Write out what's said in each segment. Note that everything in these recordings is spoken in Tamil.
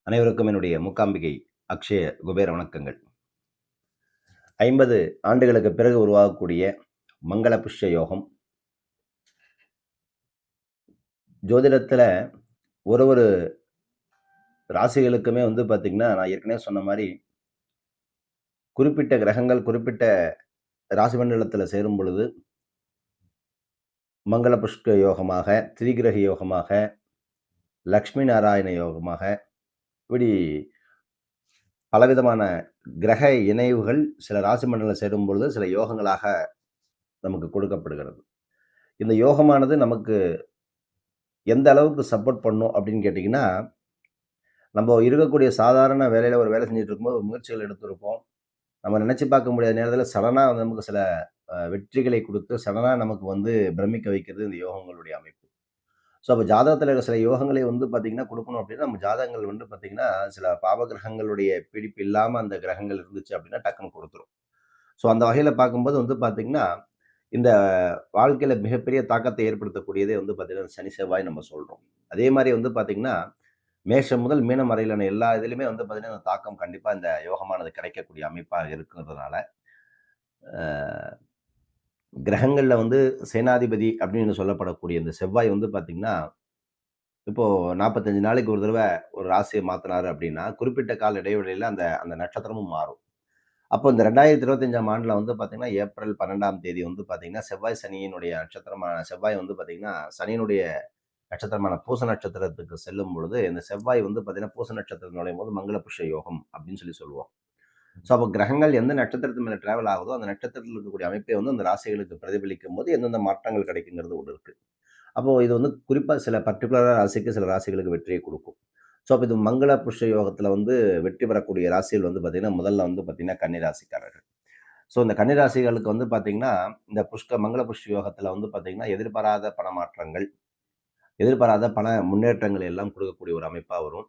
அனைவருக்கும் என்னுடைய மூக்காம்பிகை அக்ஷய குபேர வணக்கங்கள். 50 ஆண்டுகளுக்கு பிறகு உருவாகக்கூடிய மங்கள புஷ்ய யோகம். ஜோதிடத்துல ஒரு ஒரு ராசிகளுக்குமே பார்த்தீங்கன்னா, நான் ஏற்கனவே சொன்ன மாரி, குறிப்பிட்ட கிரகங்கள் குறிப்பிட்ட ராசி மண்டலத்துல சேரும் பொழுது, மங்கள புஷ்ய யோகமாக, திரிகிரக யோகமாக, லக்ஷ்மி நாராயண யோகமாக, இப்படி பலவிதமான கிரக இணைவுகள் சில ராசி மண்டலம் சேரும் பொழுது, சில யோகங்களாக நமக்கு கொடுக்கப்படுகிறது. இந்த யோகமானது நமக்கு எந்த அளவுக்கு சப்போர்ட் பண்ணும் அப்படின்னு கேட்டீங்கன்னா, நம்ம இருக்கக்கூடிய சாதாரண வேலையில ஒரு வேலை செஞ்சுட்டு இருக்கும்போது ஒரு முயற்சிகள் எடுத்திருப்போம். நம்ம நினைச்சு பார்க்க முடியாத நேரத்தில சடனா நமக்கு சில வெற்றிகளை குடுத்து, சடனா நமக்கு பிரமிக்க வைக்கிறது இந்த யோகங்களுடைய அமைப்பு. ஸோ, அப்ப ஜாதகத்தில இருக்கிற சில யோகங்களை பார்த்தீங்கன்னா குடுக்கணும் அப்படின்னா, நம்ம ஜாதகங்கள் பார்த்தீங்கன்னா, சில பாவ கிரகங்களுடைய பிடிப்பு இல்லாம அந்த கிரகங்கள் இருந்துச்சு அப்படின்னா டக்குனு குடுத்துரும். ஸோ, அந்த வகையில பார்க்கும்போது பார்த்தீங்கன்னா, இந்த வாழ்க்கையில மிகப்பெரிய தாக்கத்தை ஏற்படுத்தக்கூடியதே பார்த்தீங்கன்னா, சனி, செவ்வாய் நம்ம சொல்றோம். அதே மாரி பார்த்தீங்கன்னா, மேஷம் முதல் மீனம் வரையிலான எல்லா இதிலுமே பார்த்தீங்கன்னா, அந்த தாக்கம் கண்டிப்பா இந்த யோகமானது கிடைக்கக்கூடிய அமைப்பா இருக்கிறதுனால, அ கிரகங்கள்ல சேனாதிபதி அப்படின்னு சொல்லப்படக்கூடிய இந்த செவ்வாய் பார்த்தீங்கன்னா, இப்போ 45 நாளைக்கு ஒரு தடவ ஒரு ராசிய மாத்துனாரு அப்படின்னா, குறிப்பிட்ட கால இடைவெளியில அந்த அந்த நட்சத்திரமும் மாறும். அப்போ இந்த 2025ஆம் ஆண்டுல பார்த்தீங்கன்னா, ஏப்ரல் 12ஆம் தேதி பார்த்தீங்கன்னா, செவ்வாய் சனியினுடைய நட்சத்திரமான செவ்வாய் பார்த்தீங்கன்னா, சனியினுடைய நட்சத்திரமான பூச நட்சத்திரத்துக்கு செல்லும் பொழுது, இந்த செவ்வாய் பார்த்தீங்கன்னா, பூச நட்சத்திரம் நுழையும்போது மங்கள புஷ்ய யோகம் அப்படின்னு சொல்லுவோம். ஸோ, அப்போ கிரகங்கள் எந்த நட்சத்திரத்து மேல டிராவல் ஆகுதோ, அந்த நட்சத்திரத்தில இருக்கக்கூடிய அமைப்பை அந்த ராசிகளுக்கு பிரதிபலிக்கும்போது எந்தெந்த மாற்றங்கள் கிடைக்குங்கிறது ஒண்ணு இருக்கு. அப்போ இது குறிப்பா சில பர்ட்டிகுலரா ராசிக்கு சில ராசிகளுக்கு வெற்றியை குடுக்கும். ஸோ, அப்ப இது மங்கள புஷ்ய யோகத்தில வெற்றி பெறக்கூடிய ராசிகள் பார்த்தீங்கன்னா, முதல்ல பார்த்தீங்கன்னா, கன்னி ராசிக்காரர்கள். ஸோ, இந்த கன்னி ராசிகளுக்கு பார்த்தீங்கன்னா, இந்த மங்கள புஷ்ய யோகத்தில பார்த்தீங்கன்னா, எதிர்பாராத பணமாற்றங்கள், எதிர்பாராத பண முன்னேற்றங்கள் எல்லாம் கொடுக்கக்கூடிய ஒரு அமைப்பா வரும்.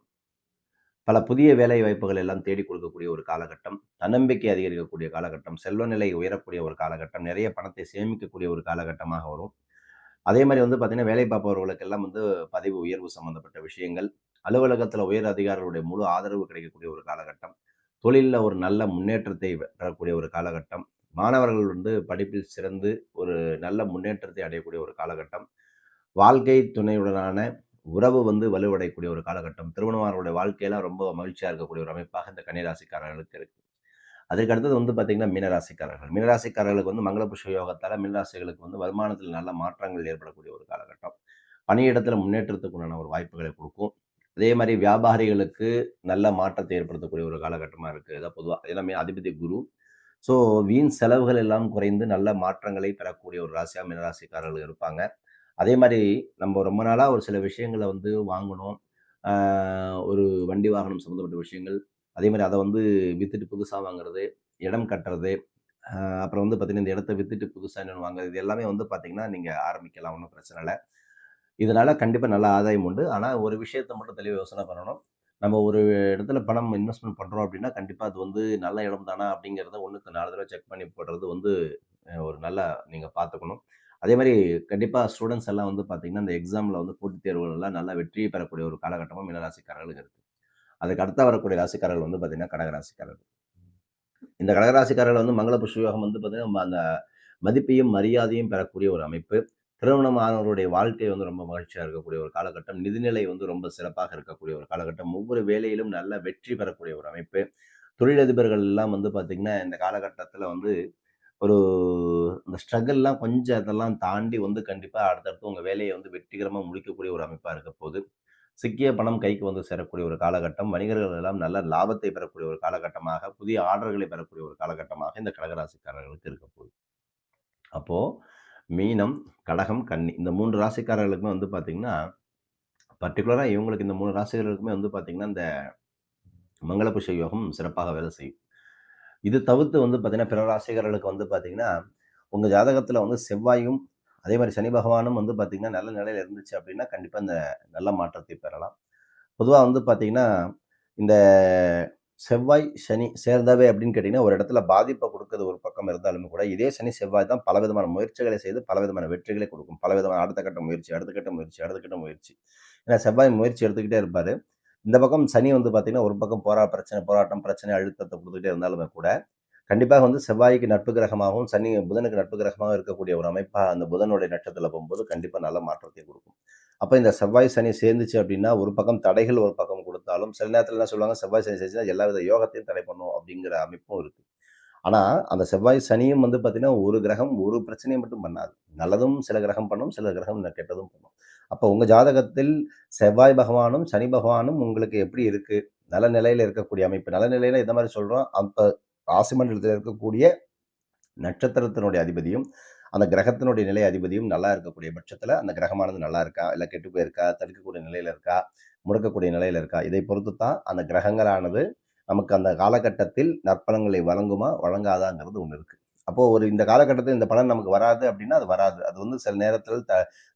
பல புதிய வேலை வாய்ப்புகள் எல்லாம் தேடி கொடுக்கக்கூடிய ஒரு காலகட்டம், தன்னம்பிக்கை அதிகரிக்கக்கூடிய காலகட்டம், செல்வ நிலை உயரக்கூடிய ஒரு காலகட்டம், நிறைய பணத்தை சேமிக்கக்கூடிய ஒரு காலகட்டமாக வரும். அதே மாரி பார்த்தீங்கன்னா, வேலை பார்ப்பவர்களுக்கெல்லாம் பதவி உயர்வு சம்மந்தப்பட்ட விஷயங்கள், அலுவலகத்தில உயர் அதிகாரிகளுடைய முழு ஆதரவு கிடைக்கக்கூடிய ஒரு காலகட்டம், தொழில்ல ஒரு நல்ல முன்னேற்றத்தை பெறக்கூடிய ஒரு காலகட்டம், மாணவர்கள் படிப்பில் சிறந்து ஒரு நல்ல முன்னேற்றத்தை அடையக்கூடிய ஒரு காலகட்டம், வாழ்க்கை துணையுடனான உறவு வலுவடையக்கூடிய ஒரு காலகட்டம், திருமணமானவருடைய வாழ்க்கையெல்லாம் ரொம்ப மகிழ்ச்சியா இருக்கக்கூடிய ஒரு அமைப்பாக இந்த கன்னிராசிக்காரர்களுக்கு இருக்கு. அதுக்கு அடுத்தது பார்த்தீங்கன்னா, மீனராசிக்காரர்கள். மீனராசிக்காரர்களுக்கு மங்கள புஷ்ய யோகத்தால மீனராசிகளுக்கு வருமானத்தில் நல்ல மாற்றங்கள் ஏற்படக்கூடிய ஒரு காலகட்டம். பணியிடத்தில முன்னேற்றத்துக்கு உண்டான ஒரு வாய்ப்புகளை குடுக்கும். அதே மாரி வியாபாரிகளுக்கு நல்ல மாற்றத்தை ஏற்படுத்தக்கூடிய ஒரு காலகட்டமா இருக்கு. இதான் பொதுவா. எல்லாமே அதிபதி குரு. ஸோ, வீண் செலவுகள் எல்லாம் குறைந்து நல்ல மாற்றங்களை பெறக்கூடிய ஒரு ராசியா மீனராசிக்காரர்கள் இருப்பாங்க. அதே மாரி நம்ம ரொம்ப நாளா ஒரு சில விஷயங்கள வாங்கணும். ஆ ஒரு வண்டி வாகனம் சம்மந்தப்பட்ட விஷயங்கள். அதே மாரி அத வித்துட்டு புதுசா வாங்குறது, இடம் கட்டுறது, அ அப்புறம் பார்த்தீங்கன்னா, இந்த இடத்த வித்துட்டு புதுசா இன்னொன்னு வாங்குறது. இது எல்லாமே பார்த்தீங்கன்னா, நீங்க ஆரம்பிக்கலாம். ஒண்ணும் பிரச்சனை இல்ல. இதனால கண்டிப்பா நல்ல ஆதாயம் உண்டு. ஆனா ஒரு விஷயத்த மட்டும் தெளிவா யோசனை பண்ணணும். நம்ம ஒரு இடத்துல பணம் இன்வெஸ்ட்மென்ட் பண்றோம் அப்படின்னா, கண்டிப்பா அது நல்ல இடம் தானா அப்படிங்கிறத 1க்கு 4 தடவ செக் பண்ணி போடுறது ஒரு நல்லா நீங்க பார்த்துக்கணும். அதே மாரி கண்டிப்பா ஸ்டூடண்ட்ஸ் எல்லாம் பார்த்தீங்கன்னா, இந்த எக்ஸாம்ல போட்டித் தேர்வுகள்லாம் நல்லா வெற்றி பெறக்கூடிய ஒரு காலகட்டமும் மீனராசிக்காரர்களுக்கு இருக்கு. அதுக்கு அடுத்தா வரக்கூடிய ராசிக்காரர்கள் பார்த்தீங்கன்னா, கடகராசிக்காரர்கள். இந்த கடகராசிக்காரர்கள் மங்கள புஷ்யயோகம் பார்த்தீங்கன்னா, அந்த மதிப்பையும், மரியாதையும் பெறக்கூடிய ஒரு அமைப்பு. திருமணம் ஆனவருடைய வாழ்க்கை ரொம்ப மகிழ்ச்சியா இருக்கக்கூடிய ஒரு காலகட்டம். நிதிநிலை ரொம்ப சிறப்பாக இருக்கக்கூடிய ஒரு காலகட்டம். ஒவ்வொரு வேலையிலும் நல்ல வெற்றி பெறக்கூடிய ஒரு அமைப்பு. தொழிலதிபர்கள் எல்லாம் பார்த்தீங்கன்னா, இந்த காலகட்டத்தில ஒரு இந்த ஸ்ட்ரகிள்லாம் கொஞ்சம் அதெல்லாம் தாண்டி கண்டிப்பா அடுத்தடுத்து உங்க வேலைய வெற்றிகரமா முடிக்கக்கூடிய ஒரு அமைப்பா இருக்க போது. சிக்கிய பணம் கைக்கு சேரக்கூடிய ஒரு காலகட்டம். வணிகர்கள் எல்லாம் நல்ல லாபத்தை பெறக்கூடிய ஒரு காலகட்டமாக, புதிய ஆர்டர்களை பெறக்கூடிய ஒரு காலகட்டமாக இந்த கடகராசிக்காரர்களுக்கு இருக்க போகுது. அப்போ மீனம், கடகம், கன்னி இந்த 3 ராசிக்காரர்களுக்குமே பார்த்தீங்கன்னா, பர்ட்டிகுலரா இவங்களுக்கு இந்த 3 ராசிகளுக்குமே பார்த்தீங்கன்னா, இந்த மங்களபுஷ யோகம் சிறப்பாக வேலை செய்யும். இது தவிர்த்து பார்த்தீங்கன்னா, பிற ராசிக்காரர்களுக்கு பார்த்தீங்கன்னா, உங்க ஜாதகத்தில செவ்வாயும், அதே மாரி சனி பகவானும் பார்த்தீங்கன்னா, நல்ல நிலையில இருந்துச்சு அப்படின்னா, கண்டிப்பா இந்த நல்ல மாற்றத்தை பெறலாம். பொதுவா பார்த்தீங்கன்னா, இந்த செவ்வாய், சனி சேர்ந்தவை அப்படின்னு கேட்டீங்கன்னா, ஒரு இடத்துல பாதிப்ப குடுக்குறது ஒரு பக்கம் இருந்தாலுமே கூட, இதே சனி, செவ்வாய் தான் பலவிதமான முயற்சிகளை செய்து பலவிதமான வெற்றிகளை குடுக்கும். பலவிதமான அடுத்த கட்ட முயற்சி, அடுத்த கட்ட முயற்சி, அடுத்த கட்ட முயற்சி. ஏன்னா செவ்வாய் முயற்சி எடுத்துக்கிட்டே இருப்பாரு. இந்த பக்கம் சனி வந்து பார்த்தீங்கன்னா, ஒரு பக்கம் போராட்டம், பிரச்சனை, அழுத்தத்த குடுத்துட்டே இருந்தாலுமே கூட, கண்டிப்பாக வந்து செவ்வாய்க்கு நட்பு கிரகமாகவும், புதனுக்கு நட்பு கிரகமாகவும் இருக்கக்கூடிய ஒரு அமைப்பா அந்த புதனுடைய நட்சத்திரத்தில போகும்போது கண்டிப்பா நல்ல மாற்றத்தை குடுக்கும். அப்ப இந்த செவ்வாய், சனி சேர்ந்துச்சு அப்டின்னா, ஒரு பக்கம் தடைகள் ஒரு பக்கம் குடுத்தாலும், சில நேரத்தில என்ன சொல்லுவாங்க, செவ்வாய், சனி சேர்ந்துச்சுன்னா எல்லாவித யோகத்தையும் தடை பண்ணும் அப்டிங்கிற அமைப்பும் இருக்கு. ஆனா, அந்த செவ்வாய், சனியும் வந்து பார்த்தீங்கன்னா, ஒரு கிரகம் ஒரு பிரச்சனைய மட்டும் பண்ணாது. நல்லதும் சில கிரகம் பண்ணும், சில கிரகம் கெட்டதும் பண்ணும். அப்ப உங்க ஜாதகத்தில் செவ்வாய் பகவானும், சனி பகவானும் உங்களுக்கு எப்படி இருக்கு? நல்ல நிலையில இருக்கக்கூடிய அமைப்பு. நல்ல நிலையில எந்த மாரி சொல்றோம்? அப்ப ராசி மண்டலத்தில இருக்கக்கூடிய நட்சத்திரத்தினுடைய அதிபதியும், அந்த கிரகத்தினுடைய நிலை அதிபதியும் நல்லா இருக்கக்கூடிய பட்சத்தில, அந்த கிரகமானது நல்லா இருக்கா? இல்ல கெட்டு போயிருக்கா? தடுக்கக்கூடிய நிலையில இருக்கா? முடக்கக்கூடிய நிலையில இருக்கா? இதை பொறுத்து தான் அந்த கிரகங்களானது நமக்கு அந்த காலகட்டத்தில் நற்பலன்களை வழங்குமா? வழங்காதாங்கிறது ஒண்ணு இருக்கு. அப்போ இந்த காலகட்டத்தில் இந்த பலன் நமக்கு வராது அப்டின்னா, அது வராது. அது வந்து சில நேரத்தில்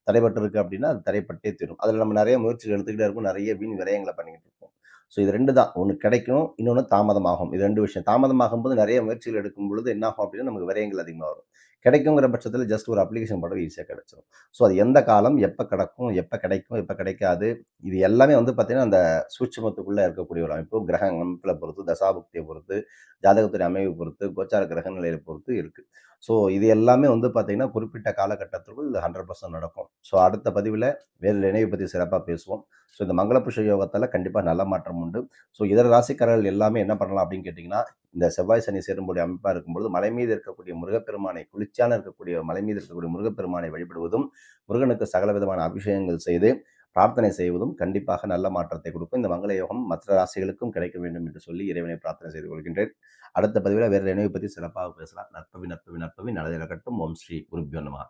தடைபட்டிருக்கு அப்டின்னா, அது தடைப்பட்டே தீரும். அதுல நம்ம நெறைய முயற்சிகள் எடுத்துக்கிட்டே இருப்போம். நெறைய வீண் விரயங்கள பண்ணிக்கிட்டு இருப்போம். ஸோ இது 2 தான். ஒண்ணு கிடைக்கும். இன்னொன்னு தாமதமாகும். இது 2 விஷயம். தாமதமாகும்போது நெறைய முயற்சிகள் எடுக்கும் பொழுது என்ன ஆகும் அப்டின்னா, நமக்கு விரயங்கள் அதிகமா வரும். கிடைக்குங்கிற பட்சத்தில ஜஸ்ட் ஒரு அப்ளிகேஷன் போட்டா ஈஸியா கிடைச்சிரும். ஸோ அது எந்த காலம், எப்ப கிடக்கும், எப்ப கிடைக்கும், எப்ப கிடைக்காது, இது எல்லாமே வந்து பார்த்தீங்கன்னா, அந்த சூட்சுமத்துக்குள்ள இருக்கக்கூடிய ஒரு அமைப்பு. கிரக அமைப்புல பொறுத்து, தசாபுக்திய பொறுத்து, ஜாதகத்துடைய அமைவை பொறுத்து, கோச்சார கிரக நிலைய பொறுத்து இருக்கு. ஸோ இது எல்லாமே வந்து பார்த்தீங்கன்னா, குறிப்பிட்ட காலகட்டத்திற்குள் 100% நடக்கும். ஸோ அடுத்த பதிவில வேறு நினைவு பத்தி சிறப்பா பேசுவோம். ஸோ இந்த மங்களபுருஷ யோகத்தால கண்டிப்பா நல்ல மாற்றம் உண்டு. ஸோ இதர ராசிக்காரர்கள் எல்லாமே என்ன பண்ணலாம் அப்படின்னு கேட்டீங்கன்னா, இந்த செவ்வாய், சனி சேரும்படிய அமைப்பா இருக்கும்பொழுது, மலை மீது இருக்கக்கூடிய முருகப்பெருமானை குளிர்ச்சியான இருக்கக்கூடிய மலை மீது இருக்கக்கூடிய முருகப்பெருமானை வழிபடுவதும், முருகனுக்கு சகல விதமான அபிஷேகங்கள் செய்து, பிரார்த்தனை செய்வதும் கண்டிப்பாக நல்ல மாற்றத்தை கொடுக்கும். இந்த மங்கள யோகம் மற்ற ராசிகளுக்கும் கிடைக்க வேண்டும் என்று சொல்லி இறைவனை பிரார்த்தனை செய்து கொள்கின்றேன். அடுத்த பதிவில வேற நினைவு பத்தி சிறப்பாக பேசலாம். நற்பவி, நற்பவி, நற்பவி. நல்லதே நடக்கட்டும். ஓம் ஸ்ரீ குருப்யோ நமஹ.